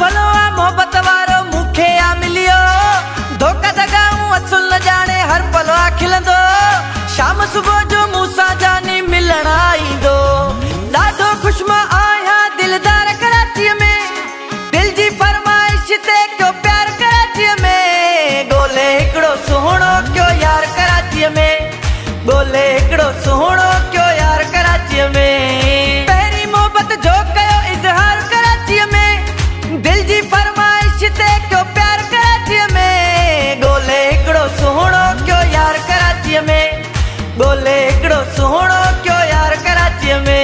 भलो आ मोहब्बत वारो मुखे आ मिलियो धोखा दगाऊं असुल न जाने हर पलो आ खिलंदो शाम सुबह जो मूसा जानी मिलण आईंदो ॾाढो खुश मां आहियां दिलदार कराची में दिल जी फरमाइश ते क्यों प्यार कराची में गोले हिकिड़ो सुहिणो क्यों यार कराची में गोले हिकिड़ो सुहिणो क्यों यार कराची में पहिरीं मोहब्बत जो कयो इज़हार कराची में दिल जी फरमाइश ते क्यों प्यार कराची में गोले हिकिड़ो सुहिणो क्यों यार कराची में गोले हिकिड़ो सुहिणो क्यों यार कराची में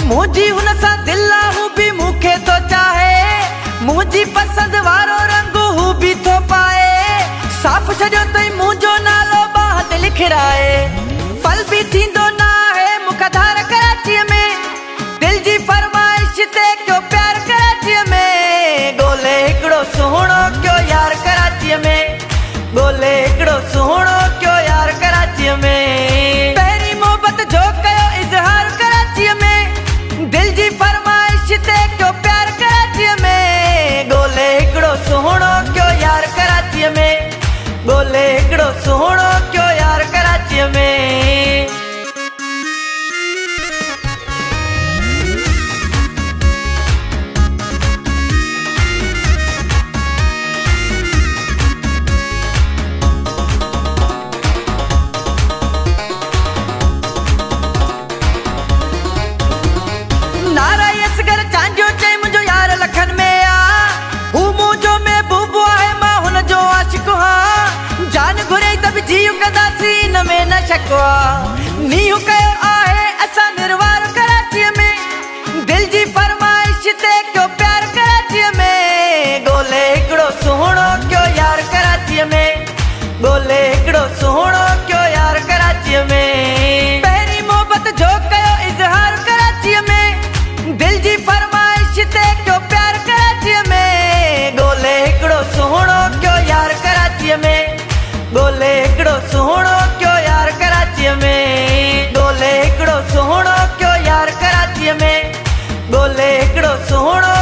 मुझी हुन सा दिल हूँ भी मुखे तो चाहे मुझी पसंद वारो रंग हूँ भी तो पाए साफ छो तई मुझो नालो बात लिखराए पल भी थींदो ना है मुखधार कराची में दिल जी फरमाइश ते क्यों प्यार कराची में गोले हिकिड़ो सुहिणो क्यों यार कराची में गोले हिकिड़ो सुहिणो क्यों यार कराची में पहिरीं मोहब्बत जो कयो इज़हार कराची में दिल जी फरमाइश ते क्यों प्यार कराची में गोले हिकिड़ो सुहिणो क्यों यार कराची में गोले हिकिड़ो सुहिणो क्यों यार कराची में जीव कदासी न में न शकवा नीहू कयो आहे असां निर्वार कराची में दिल जी फरमाइश ते क्यों प्यार कराची में गोले हिकिड़ो सुहिणो क्यों यार कराची में गोले हिकिड़ो सुहिणो क्यों यार कराची में पहिरीं मोहब्बत जो कयो इज़हार कराची में दिल जी फरमाइश ते क्यों प्यार कराची में गोले हिकिड़ो सुहिणो क्यों यार कराची में गोले हिकिड़ो सुहिणो क्यों यार कराची में गोले हिकिड़ो सुहिणो क्यों यार कराची में गोले हिकिड़ो सुहिणो